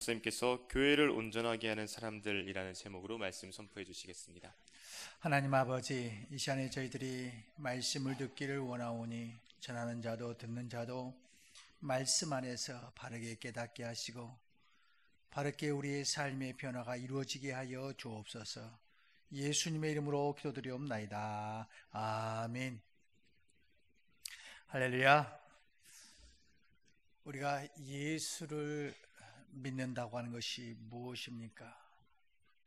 목사님께서 교회를 온전하게 하는 사람들이라는 제목으로 말씀 선포해 주시겠습니다. 하나님 아버지, 이 시간에 저희들이 말씀을 듣기를 원하오니 전하는 자도 듣는 자도 말씀 안에서 바르게 깨닫게 하시고 바르게 우리의 삶의 변화가 이루어지게 하여 주옵소서. 예수님의 이름으로 기도드리옵나이다. 아멘. 할렐루야. 우리가 예수를 믿는다고 하는 것이 무엇입니까?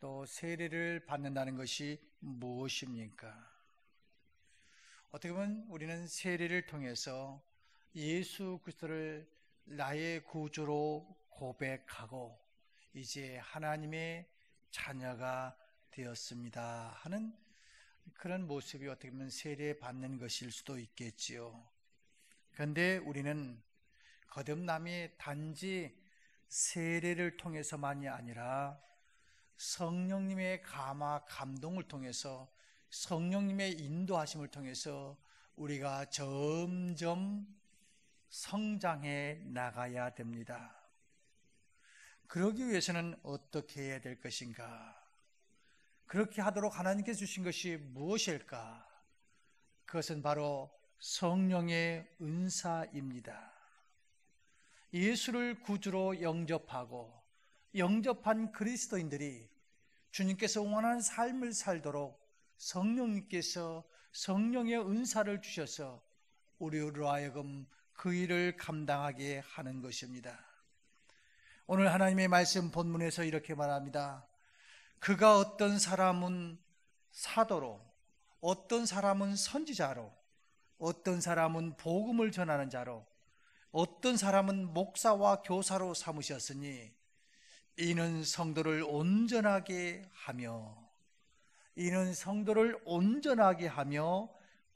또 세례를 받는다는 것이 무엇입니까? 어떻게 보면 우리는 세례를 통해서 예수 그리스도를 나의 구주로 고백하고 이제 하나님의 자녀가 되었습니다 하는 그런 모습이 어떻게 보면 세례 받는 것일 수도 있겠지요. 그런데 우리는 거듭남이 단지 세례를 통해서만이 아니라 성령님의 감동을 통해서, 성령님의 인도하심을 통해서 우리가 점점 성장해 나가야 됩니다. 그러기 위해서는 어떻게 해야 될 것인가? 그렇게 하도록 하나님께서 주신 것이 무엇일까? 그것은 바로 성령의 은사입니다. 예수를 구주로 영접하고 영접한 그리스도인들이 주님께서 원하는 삶을 살도록 성령님께서 성령의 은사를 주셔서 우리로 하여금 그 일을 감당하게 하는 것입니다. 오늘 하나님의 말씀 본문에서 이렇게 말합니다. 그가 어떤 사람은 사도로, 어떤 사람은 선지자로, 어떤 사람은 복음을 전하는 자로, 어떤 사람은 목사와 교사로 삼으셨으니 이는 성도를 온전하게 하며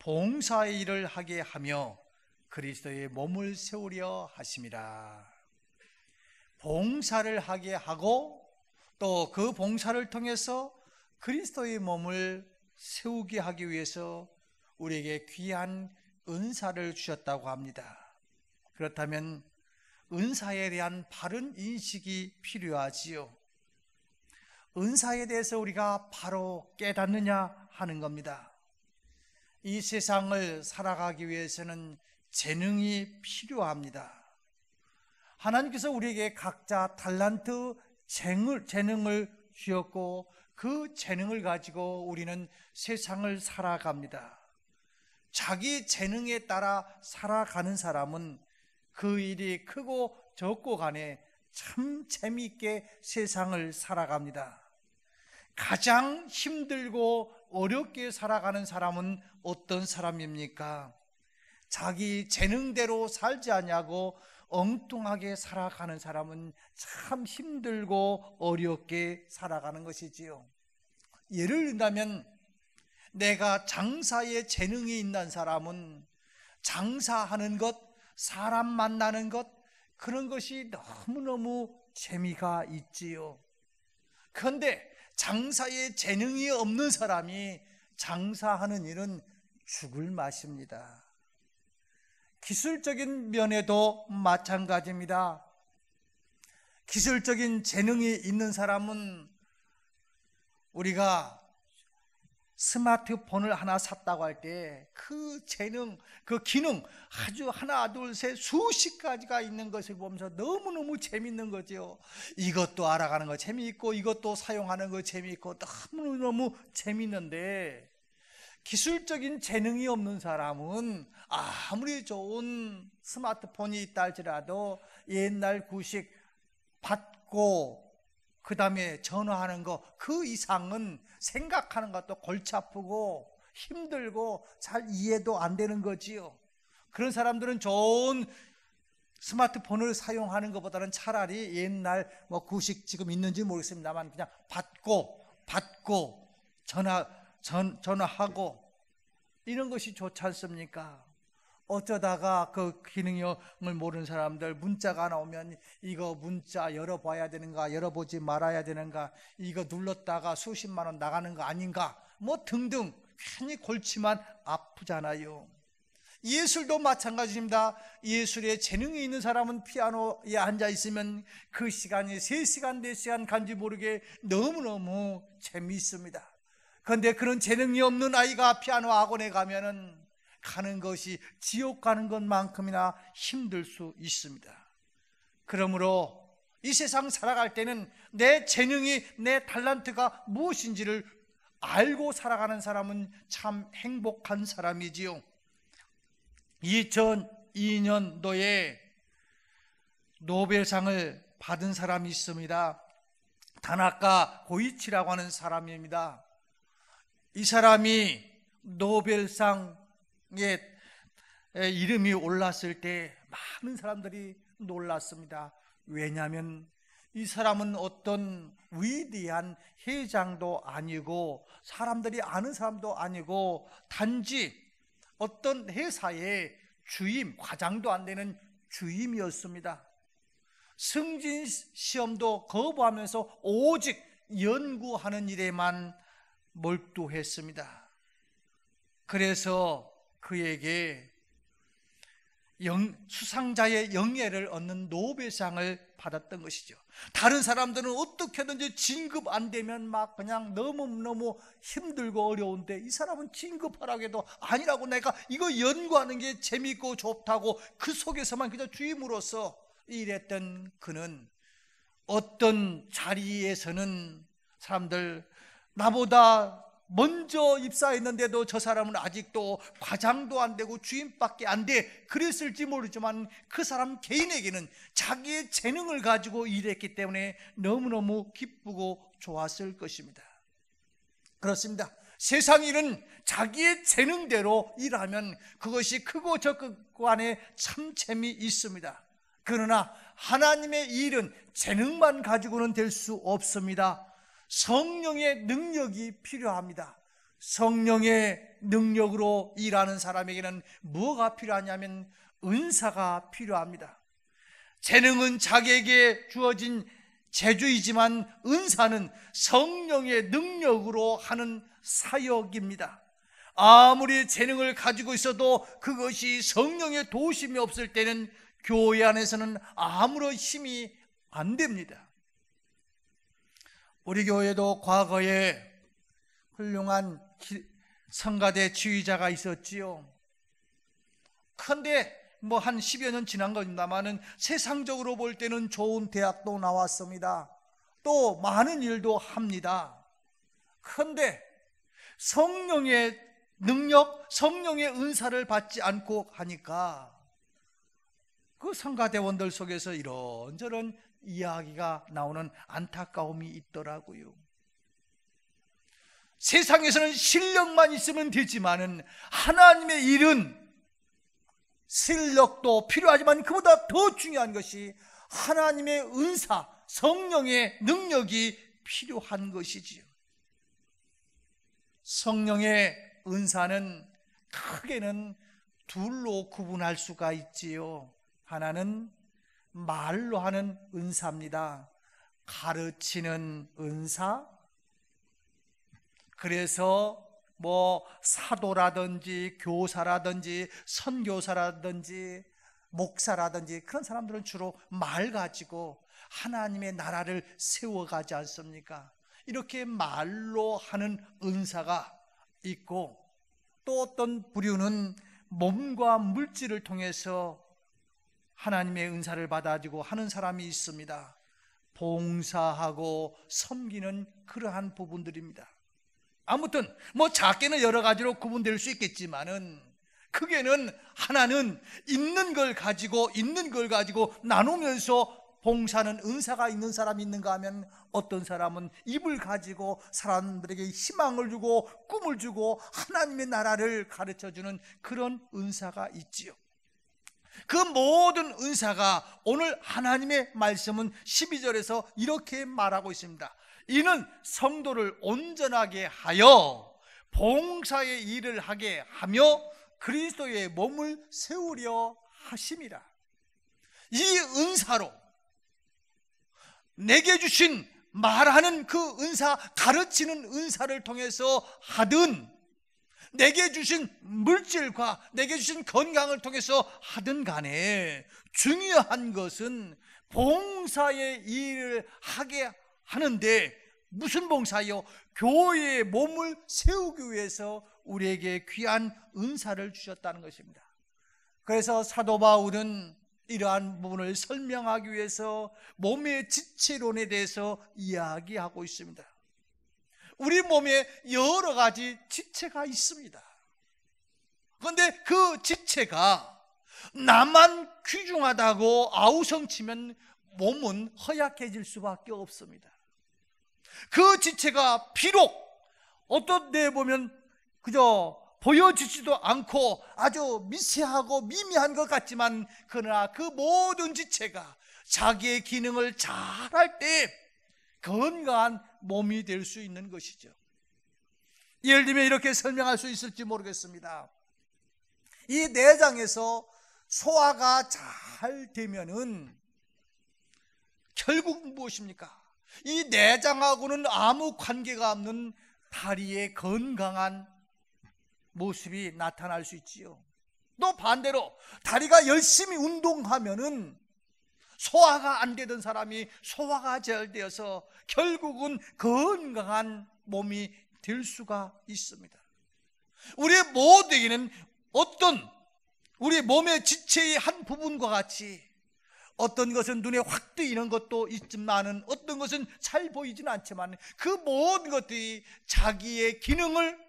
봉사의 일을 하게 하며 그리스도의 몸을 세우려 하심이라. 봉사를 하게 하고 또 그 봉사를 통해서 그리스도의 몸을 세우게 하기 위해서 우리에게 귀한 은사를 주셨다고 합니다. 그렇다면 은사에 대한 바른 인식이 필요하지요. 은사에 대해서 우리가 바로 깨닫느냐 하는 겁니다. 이 세상을 살아가기 위해서는 재능이 필요합니다. 하나님께서 우리에게 각자 달란트, 재능을 주었고 그 재능을 가지고 우리는 세상을 살아갑니다. 자기 재능에 따라 살아가는 사람은 그 일이 크고 적고 간에 참 재미있게 세상을 살아갑니다. 가장 힘들고 어렵게 살아가는 사람은 어떤 사람입니까? 자기 재능대로 살지 않냐고 엉뚱하게 살아가는 사람은 참 힘들고 어렵게 살아가는 것이지요. 예를 든다면 내가 장사에 재능이 있는 사람은 장사하는 것, 사람 만나는 것, 그런 것이 너무너무 재미가 있지요. 그런데 장사에 재능이 없는 사람이 장사하는 일은 죽을 맛입니다. 기술적인 면에도 마찬가지입니다. 기술적인 재능이 있는 사람은 우리가 스마트폰을 하나 샀다고 할 때 그 재능, 그 기능 아주 하나 둘 셋 수십 가지가 있는 것을 보면서 너무너무 재밌는 거죠. 이것도 알아가는 거 재미있고 이것도 사용하는 거 재미있고 너무너무 재밌는데, 기술적인 재능이 없는 사람은 아무리 좋은 스마트폰이 있다 할지라도 옛날 구식 받고 그 다음에 전화하는 거 그 이상은 생각하는 것도 골치 아프고 힘들고 잘 이해도 안 되는 거지요. 그런 사람들은 좋은 스마트폰을 사용하는 것보다는 차라리 옛날 구식 지금 있는지 모르겠습니다만 그냥 받고 전화하고 이런 것이 좋지 않습니까? 어쩌다가 그 기능을 모르는 사람들 문자가 하나 오면 이거 문자 열어봐야 되는가, 열어보지 말아야 되는가, 이거 눌렀다가 수십만 원 나가는 거 아닌가, 등등 괜히 골치만 아프잖아요. 예술도 마찬가지입니다. 예술에 재능이 있는 사람은 피아노에 앉아 있으면 그 시간이 3시간, 4시간 간지 모르게 너무너무 재미있습니다. 그런데 그런 재능이 없는 아이가 피아노 학원에 가면은 가는 것이 지옥 가는 것만큼이나 힘들 수 있습니다. 그러므로 이 세상 살아갈 때는 내 재능이, 내 탤런트가 무엇인지를 알고 살아가는 사람은 참 행복한 사람이지요. 2002년도에 노벨상을 받은 사람이 있습니다. 다나카 고이치라고 하는 사람입니다. 이 사람이 노벨상에 이름이 올랐을 때 많은 사람들이 놀랐습니다. 왜냐하면 이 사람은 어떤 위대한 회장도 아니고 사람들이 아는 사람도 아니고 단지 어떤 회사의 주임, 과장도 안 되는 주임이었습니다. 승진 시험도 거부하면서 오직 연구하는 일에만 몰두했습니다. 그래서 그에게 수상자의 영예를 얻는 노벨상을 받았던 것이죠. 다른 사람들은 어떻게든지 진급 안 되면 막 그냥 너무너무 힘들고 어려운데 이 사람은 진급하라고 해도 아니라고, 내가 이거 연구하는 게 재미있고 좋다고 그 속에서만 그저 주임으로서 일했던 그는 어떤 자리에서는 사람들 나보다 먼저 입사했는데도 저 사람은 아직도 과장도 안 되고 주임밖에 안 돼, 그랬을지 모르지만 그 사람 개인에게는 자기의 재능을 가지고 일했기 때문에 너무너무 기쁘고 좋았을 것입니다. 그렇습니다. 세상 일은 자기의 재능대로 일하면 그것이 크고 적고 안에 참 재미있습니다. 그러나 하나님의 일은 재능만 가지고는 될 수 없습니다. 성령의 능력이 필요합니다. 성령의 능력으로 일하는 사람에게는 뭐가 필요하냐면 은사가 필요합니다. 재능은 자기에게 주어진 재주이지만 은사는 성령의 능력으로 하는 사역입니다. 아무리 재능을 가지고 있어도 그것이 성령의 도우심이 없을 때는 교회 안에서는 아무런 힘이 안 됩니다. 우리 교회도 과거에 훌륭한 성가대 지휘자가 있었지요. 그런데 한 10여 년 지난 겁니다만은 세상적으로 볼 때는 좋은 대학도 나왔습니다. 또 많은 일도 합니다. 그런데 성령의 능력, 성령의 은사를 받지 않고 하니까 그 성가대원들 속에서 이런저런 이야기가 나오는 안타까움이 있더라고요. 세상에서는 실력만 있으면 되지만은 하나님의 일은 실력도 필요하지만 그보다 더 중요한 것이 하나님의 은사, 성령의 능력이 필요한 것이지요. 성령의 은사는 크게는 둘로 구분할 수가 있지요. 하나는 말로 하는 은사입니다. 가르치는 은사. 그래서 사도라든지 교사라든지 선교사라든지 목사라든지 그런 사람들은 주로 말 가지고 하나님의 나라를 세워가지 않습니까? 이렇게 말로 하는 은사가 있고, 또 어떤 부류는 몸과 물질을 통해서 하나님의 은사를 받아지고 하는 사람이 있습니다. 봉사하고 섬기는 그러한 부분들입니다. 아무튼 작게는 여러 가지로 구분될 수 있겠지만은 크게는 하나는 있는 걸 가지고 나누면서 봉사하는 은사가 있는 사람이 있는가 하면, 어떤 사람은 입을 가지고 사람들에게 희망을 주고 꿈을 주고 하나님의 나라를 가르쳐주는 그런 은사가 있지요. 그 모든 은사가 오늘 하나님의 말씀은 12절에서 이렇게 말하고 있습니다. 이는 성도를 온전하게 하여 봉사의 일을 하게 하며 그리스도의 몸을 세우려 하심이라. 이 은사로 내게 주신 말하는 그 은사, 가르치는 은사를 통해서 하든 내게 주신 물질과 내게 주신 건강을 통해서 하든 간에 중요한 것은 봉사의 일을 하게 하는데, 무슨 봉사요? 교회의 몸을 세우기 위해서 우리에게 귀한 은사를 주셨다는 것입니다. 그래서 사도 바울은 이러한 부분을 설명하기 위해서 몸의 지체론에 대해서 이야기하고 있습니다. 우리 몸에 여러 가지 지체가 있습니다. 그런데 그 지체가 나만 귀중하다고 아우성치면 몸은 허약해질 수밖에 없습니다. 그 지체가 비록 어떤 데 보면 그저 보여지지도 않고 아주 미세하고 미미한 것 같지만, 그러나 그 모든 지체가 자기의 기능을 잘할 때 건강한 몸이 될 수 있는 것이죠. 예를 들면 이렇게 설명할 수 있을지 모르겠습니다. 이 내장에서 소화가 잘 되면은 결국 무엇입니까? 이 내장하고는 아무 관계가 없는 다리의 건강한 모습이 나타날 수 있지요. 또 반대로 다리가 열심히 운동하면은 소화가 안 되던 사람이 소화가 잘 되어서 결국은 건강한 몸이 될 수가 있습니다. 우리 모두에게는 어떤 우리 몸의 지체의 한 부분과 같이 어떤 것은 눈에 확 띄는 것도 있지만은 어떤 것은 잘 보이지는 않지만 그 모든 것들이 자기의 기능을,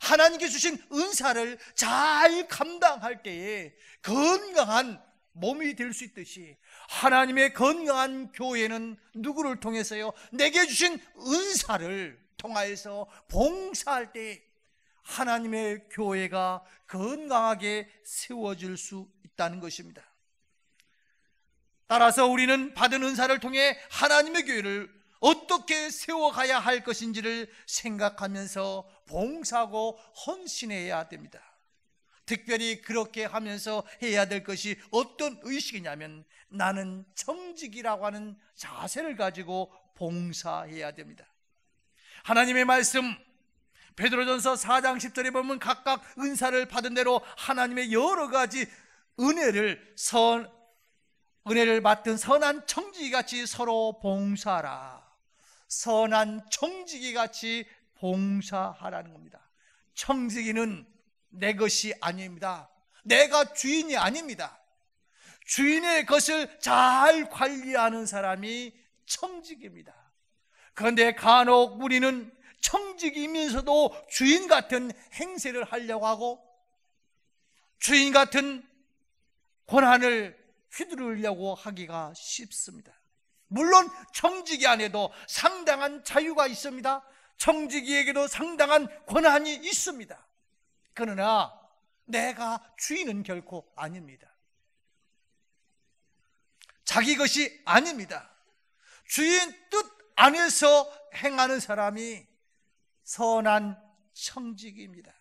하나님께 주신 은사를 잘 감당할 때에 건강한 몸이 될 수 있듯이, 하나님의 건강한 교회는 누구를 통해서요? 내게 주신 은사를 통하여서 봉사할 때 하나님의 교회가 건강하게 세워질 수 있다는 것입니다. 따라서 우리는 받은 은사를 통해 하나님의 교회를 어떻게 세워가야 할 것인지를 생각하면서 봉사하고 헌신해야 됩니다. 특별히 그렇게 하면서 해야 될 것이 어떤 의식이냐면, 나는 청직이라고 하는 자세를 가지고 봉사해야 됩니다. 하나님의 말씀 베드로전서 4장 10절에 보면 각각 은사를 받은 대로 하나님의 여러 가지 은혜를 맡은 선한 청지기같이 서로 봉사하라. 선한 청지기같이 봉사하라는 겁니다. 청지기는 내 것이 아닙니다. 내가 주인이 아닙니다. 주인의 것을 잘 관리하는 사람이 청지기입니다. 그런데 간혹 우리는 청지기이면서도 주인 같은 행세를 하려고 하고 주인 같은 권한을 휘두르려고 하기가 쉽습니다. 물론 청지기 안에도 상당한 자유가 있습니다. 청지기에게도 상당한 권한이 있습니다. 그러나 내가 주인은 결코 아닙니다. 자기 것이 아닙니다. 주인 뜻 안에서 행하는 사람이 선한 청지기입니다.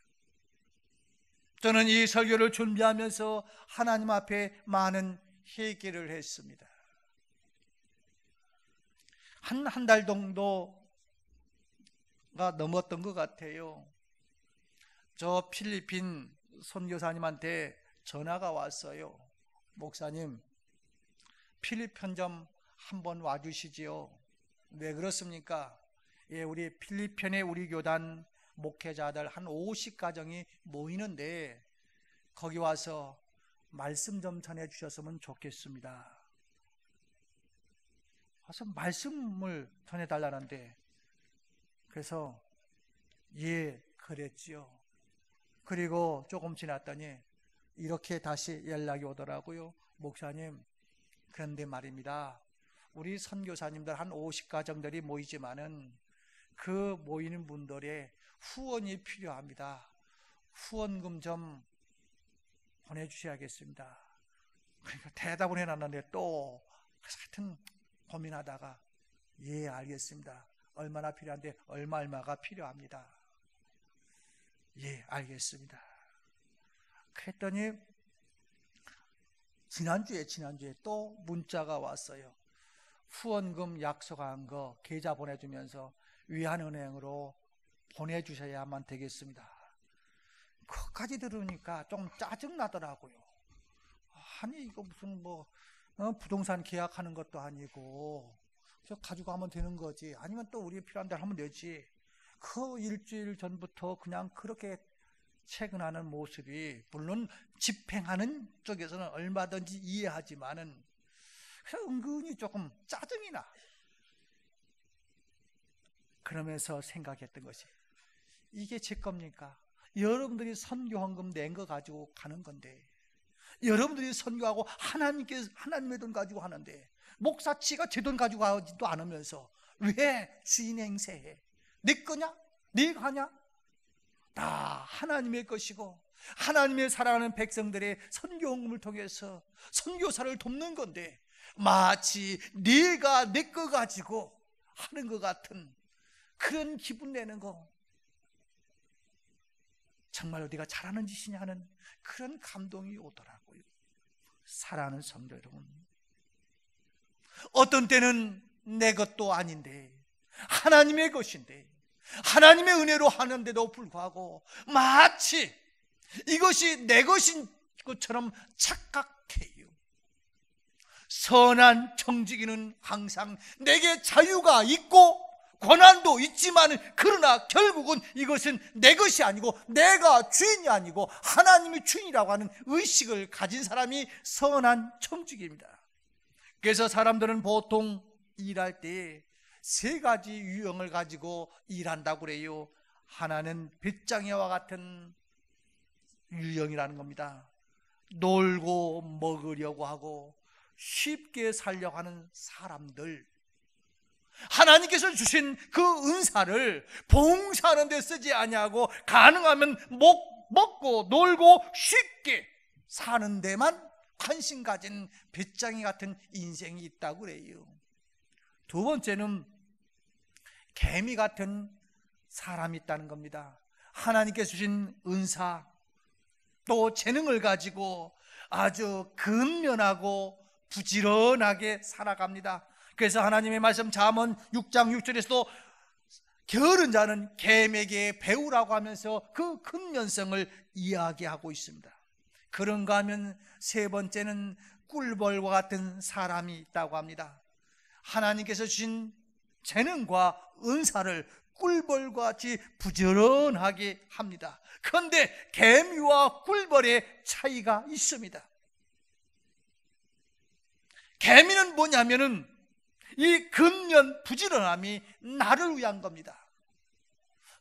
저는 이 설교를 준비하면서 하나님 앞에 많은 회개를 했습니다. 한 달 정도가 넘었던 것 같아요. 저 필리핀 선교사님한테 전화가 왔어요. 목사님, 필리핀 좀 한번 와주시지요. 왜 그렇습니까? 예, 우리 필리핀의 우리 교단 목회자들 한 50가정이 모이는데 거기 와서 말씀 좀 전해주셨으면 좋겠습니다. 와서 말씀을 전해달라는데, 그래서 예, 그랬지요. 그리고 조금 지났더니 이렇게 다시 연락이 오더라고요. 목사님, 그런데 말입니다, 우리 선교사님들 한 50가정들이 모이지만은 그 모이는 분들의 후원이 필요합니다. 후원금 좀 보내주셔야겠습니다. 그러니까 대답을 해놨는데 또 하여튼 고민하다가 예, 알겠습니다. 얼마나 필요한데 얼마가 필요합니다. 예, 알겠습니다. 그랬더니 지난주에 또 문자가 왔어요. 후원금 약속한 거 계좌 보내주면서 위안은행으로 보내주셔야만 되겠습니다. 그것까지 들으니까 좀 짜증 나더라고요. 아니 이거 무슨 부동산 계약하는 것도 아니고 저 가지고 하면 되는 거지. 아니면 또 우리 필요한 대로 하면 되지. 그 일주일 전부터 그냥 그렇게 채근하는 모습이, 물론 집행하는 쪽에서는 얼마든지 이해하지만은 은근히 조금 짜증이 나. 그러면서 생각했던 것이, 이게 제 겁니까? 여러분들이 선교헌금 낸 거 가지고 가는 건데, 여러분들이 선교하고 하나님의 돈 가지고 하는데, 목사치가 제 돈 가지고 하지도 않으면서 왜 주인 행세해? 내 거냐? 네가 하냐? 다 하나님의 것이고 하나님의 사랑하는 백성들의 선교헌금을 통해서 선교사를 돕는 건데, 마치 네가 내 거 가지고 하는 것 같은 그런 기분 내는 거, 정말로 네가 잘하는 짓이냐는 그런 감동이 오더라고요. 사랑하는 성도 여러분, 어떤 때는 내 것도 아닌데 하나님의 것인데 하나님의 은혜로 하는데도 불구하고 마치 이것이 내 것인 것처럼 착각해요. 선한 청지기는 항상 내게 자유가 있고 권한도 있지만, 그러나 결국은 이것은 내 것이 아니고 내가 주인이 아니고 하나님이 주인이라고 하는 의식을 가진 사람이 선한 청지기입니다. 그래서 사람들은 보통 일할 때 세 가지 유형을 가지고 일한다고 그래요. 하나는 빗장애와 같은 유형이라는 겁니다. 놀고 먹으려고 하고 쉽게 살려고 하는 사람들, 하나님께서 주신 그 은사를 봉사하는 데 쓰지 아니하고 가능하면 먹고 놀고 쉽게 사는 데만 관심 가진 빗장애 같은 인생이 있다고 그래요. 두 번째는 개미 같은 사람이 있다는 겁니다. 하나님께서 주신 은사 또 재능을 가지고 아주 근면하고 부지런하게 살아갑니다. 그래서 하나님의 말씀 잠언 6장 6절에서도 게으른 자는 개미에게 배우라고 하면서 그 근면성을 이야기하고 있습니다. 그런가 하면 세 번째는 꿀벌과 같은 사람이 있다고 합니다. 하나님께서 주신 재능과 은사를 꿀벌과 같이 부지런하게 합니다. 그런데 개미와 꿀벌의 차이가 있습니다. 개미는 뭐냐면은 이 근면 부지런함이 나를 위한 겁니다.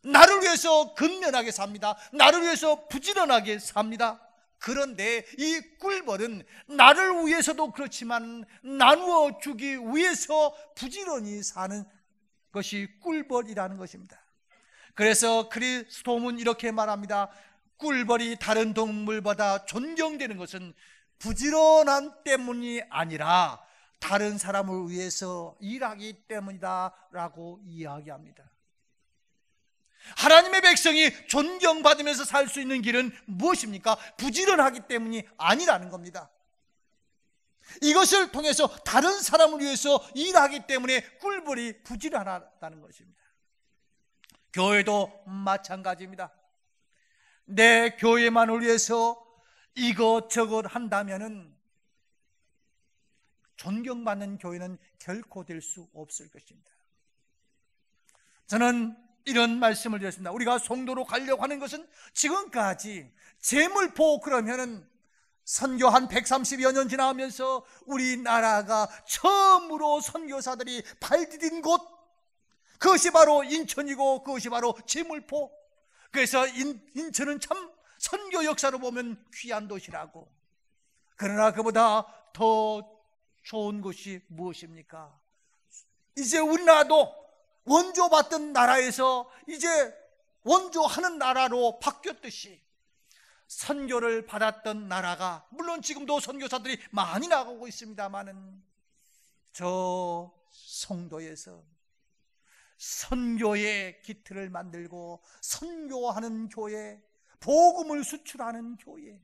나를 위해서 근면하게 삽니다. 나를 위해서 부지런하게 삽니다. 그런데 이 꿀벌은 나를 위해서도 그렇지만 나누어 주기 위해서 부지런히 사는 것이 꿀벌이라는 것입니다. 그래서 그리스도는 이렇게 말합니다. 꿀벌이 다른 동물보다 존경되는 것은 부지런함 때문이 아니라 다른 사람을 위해서 일하기 때문이다 라고 이야기합니다. 하나님의 백성이 존경받으면서 살 수 있는 길은 무엇입니까? 부지런하기 때문이 아니라는 겁니다. 이것을 통해서 다른 사람을 위해서 일하기 때문에 꿀벌이 부지런하다는 것입니다. 교회도 마찬가지입니다. 내 교회만을 위해서 이것저것 한다면은 존경받는 교회는 결코 될 수 없을 것입니다. 저는 이런 말씀을 드렸습니다. 우리가 성도로 가려고 하는 것은 지금까지 재물포 그러면은 선교 한 130여 년 지나면서 우리나라가 처음으로 선교사들이 발디딘 곳, 그것이 바로 인천이고 그것이 바로 재물포. 그래서 인천은 참 선교 역사로 보면 귀한 도시라고. 그러나 그보다 더 좋은 것이 무엇입니까? 이제 우리나라도 원조받던 나라에서 이제 원조하는 나라로 바뀌었듯이 선교를 받았던 나라가, 물론 지금도 선교사들이 많이 나가고 있습니다만은 저 송도에서 선교의 기틀을 만들고 선교하는 교회, 복음을 수출하는 교회,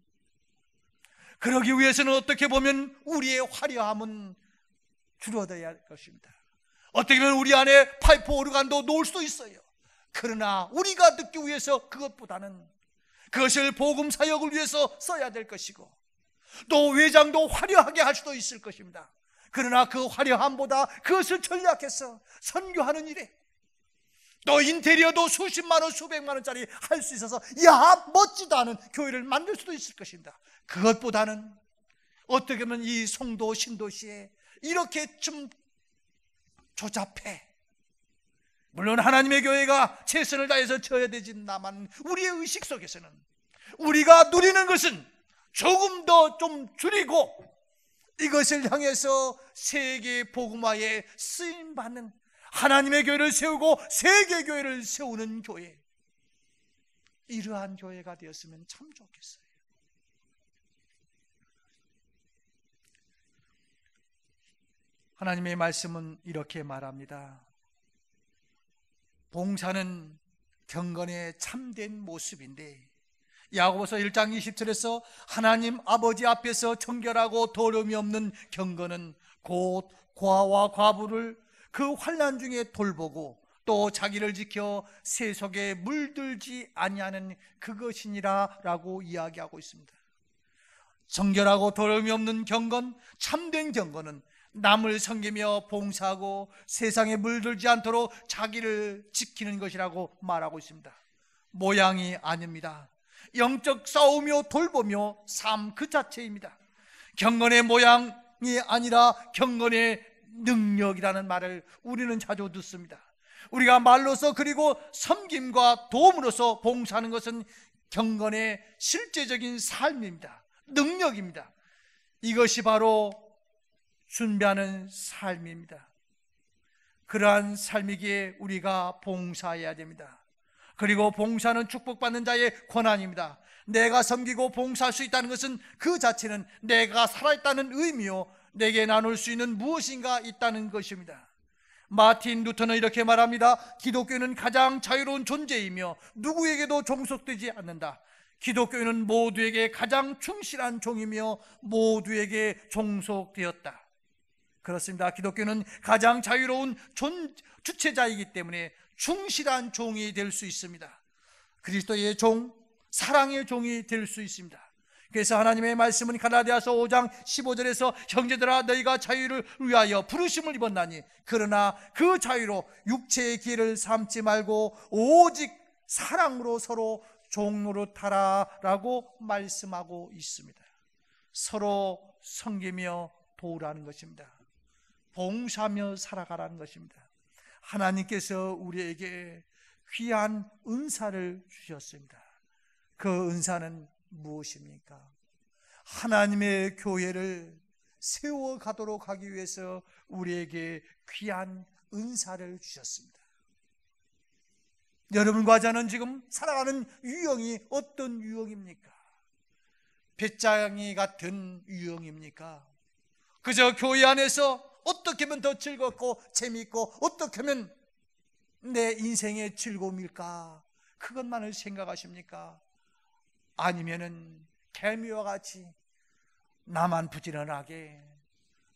그러기 위해서는 어떻게 보면 우리의 화려함은 줄어들어야 할 것입니다. 어떻게 보면 우리 안에 파이프 오르간도 놓을 수도 있어요. 그러나 우리가 듣기 위해서 그것보다는 그것을 복음 사역을 위해서 써야 될 것이고, 또 외장도 화려하게 할 수도 있을 것입니다. 그러나 그 화려함보다 그것을 전략해서 선교하는 일에, 또 인테리어도 수십만 원, 수백만 원짜리 할 수 있어서 멋지다 하는 교회를 만들 수도 있을 것입니다. 그것보다는 어떻게 보면 이 송도 신도시에 이렇게 좀 조잡해, 물론 하나님의 교회가 최선을 다해서 져야 되지만 우리의 의식 속에서는 우리가 누리는 것은 조금 더 좀 줄이고, 이것을 향해서 세계 복음화에 쓰임받는 하나님의 교회를 세우고 세계 교회를 세우는 교회, 이러한 교회가 되었으면 참 좋겠어요. 하나님의 말씀은 이렇게 말합니다. 봉사는 경건의 참된 모습인데, 야고보서 1장 20절에서 하나님 아버지 앞에서 정결하고 더러움이 없는 경건은 곧 고아와 과부를 그 환난 중에 돌보고 또 자기를 지켜 세속에 물들지 아니하는 그것이니라 라고 이야기하고 있습니다. 정결하고 더러움이 없는 경건, 참된 경건은 남을 섬기며 봉사하고 세상에 물들지 않도록 자기를 지키는 것이라고 말하고 있습니다. 모양이 아닙니다. 영적 싸우며 돌보며 삶 그 자체입니다. 경건의 모양이 아니라 경건의 능력이라는 말을 우리는 자주 듣습니다. 우리가 말로서 그리고 섬김과 도움으로서 봉사하는 것은 경건의 실제적인 삶입니다. 능력입니다. 이것이 바로 준비하는 삶입니다. 그러한 삶이기에 우리가 봉사해야 됩니다. 그리고 봉사는 축복받는 자의 권한입니다. 내가 섬기고 봉사할 수 있다는 것은 그 자체는 내가 살아있다는 의미요, 내게 나눌 수 있는 무엇인가 있다는 것입니다. 마틴 루터는 이렇게 말합니다. 기독교는 가장 자유로운 존재이며 누구에게도 종속되지 않는다. 기독교는 모두에게 가장 충실한 종이며 모두에게 종속되었다. 그렇습니다. 기독교는 가장 자유로운 주체자이기 때문에 충실한 종이 될 수 있습니다. 그리스도의 종, 사랑의 종이 될 수 있습니다. 그래서 하나님의 말씀은 갈라디아서 5장 15절에서 형제들아 너희가 자유를 위하여 부르심을 입었나니 그러나 그 자유로 육체의 기회를 삼지 말고 오직 사랑으로 서로 종노릇하라 라고 말씀하고 있습니다. 서로 섬기며 도우라는 것입니다. 봉사하며 살아가라는 것입니다. 하나님께서 우리에게 귀한 은사를 주셨습니다. 그 은사는 무엇입니까? 하나님의 교회를 세워가도록 하기 위해서 우리에게 귀한 은사를 주셨습니다. 여러분과 저는 지금 살아가는 유형이 어떤 유형입니까? 배짱이 같은 유형입니까? 그저 교회 안에서 어떻게 하면 더 즐겁고 재미있고 어떻게 하면 내 인생의 즐거움일까? 그것만을 생각하십니까? 아니면은 개미와 같이 나만 부지런하게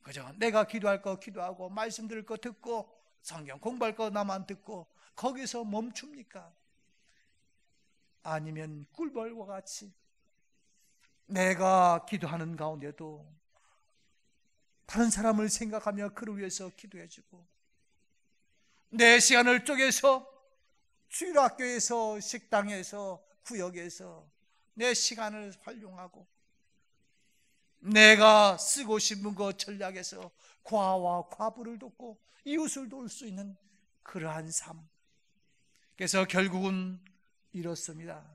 그저 내가 기도할 거 기도하고 말씀 들을 거 듣고 성경 공부할 거 나만 듣고 거기서 멈춥니까? 아니면 꿀벌과 같이 내가 기도하는 가운데도 다른 사람을 생각하며 그를 위해서 기도해주고 내 시간을 쪼개서 주일학교에서 식당에서 구역에서 내 시간을 활용하고 내가 쓰고 싶은 것 전략에서 과와 과부를 돕고 이웃을 도울 수 있는 그러한 삶. 그래서 결국은 이렇습니다.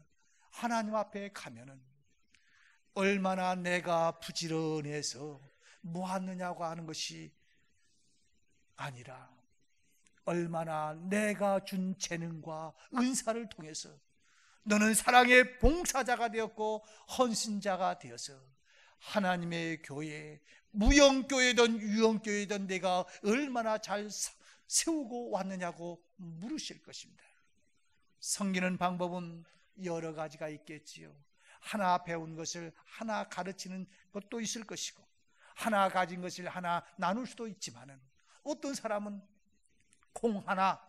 하나님 앞에 가면은 얼마나 내가 부지런해서 모았느냐고 하는 것이 아니라 얼마나 내가 준 재능과 은사를 통해서 너는 사랑의 봉사자가 되었고 헌신자가 되어서 하나님의 교회, 무형교회든 유형교회든 내가 얼마나 잘 세우고 왔느냐고 물으실 것입니다. 섬기는 방법은 여러 가지가 있겠지요. 하나 배운 것을 하나 가르치는 것도 있을 것이고 하나 가진 것을 하나 나눌 수도 있지만은 어떤 사람은 콩 하나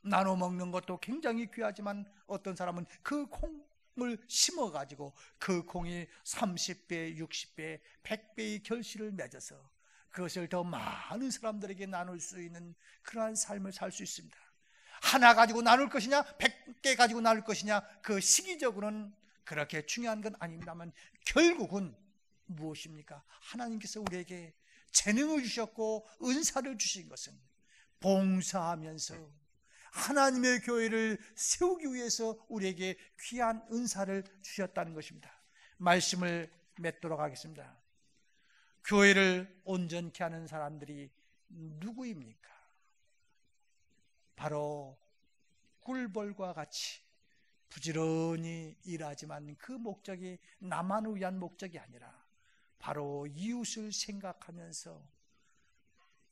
나눠 먹는 것도 굉장히 귀하지만 어떤 사람은 그 콩을 심어가지고 그 공이 30배, 60배, 100배의 결실을 맺어서 그것을 더 많은 사람들에게 나눌 수 있는 그러한 삶을 살 수 있습니다. 하나 가지고 나눌 것이냐 100개 가지고 나눌 것이냐, 그 시기적으로는 그렇게 중요한 건 아닙니다만 결국은 무엇입니까? 하나님께서 우리에게 재능을 주셨고 은사를 주신 것은 봉사하면서 하나님의 교회를 세우기 위해서 우리에게 귀한 은사를 주셨다는 것입니다. 말씀을 맺도록 하겠습니다. 교회를 온전케 하는 사람들이 누구입니까? 바로 꿀벌과 같이 부지런히 일하지만 그 목적이 나만을 위한 목적이 아니라 바로 이웃을 생각하면서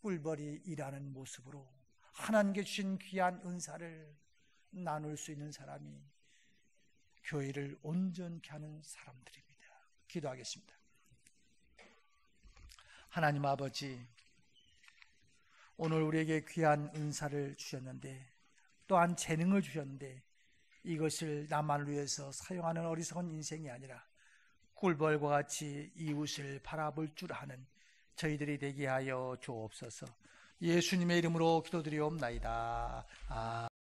꿀벌이 일하는 모습으로 하나님께 주신 귀한 은사를 나눌 수 있는 사람이 교회를 온전케 하는 사람들입니다. 기도하겠습니다. 하나님 아버지, 오늘 우리에게 귀한 은사를 주셨는데 또한 재능을 주셨는데 이것을 나만을 위해서 사용하는 어리석은 인생이 아니라 꿀벌과 같이 이웃을 바라볼 줄 아는 저희들이 되게 하여 주옵소서. 예수님의 이름으로 기도드리옵나이다.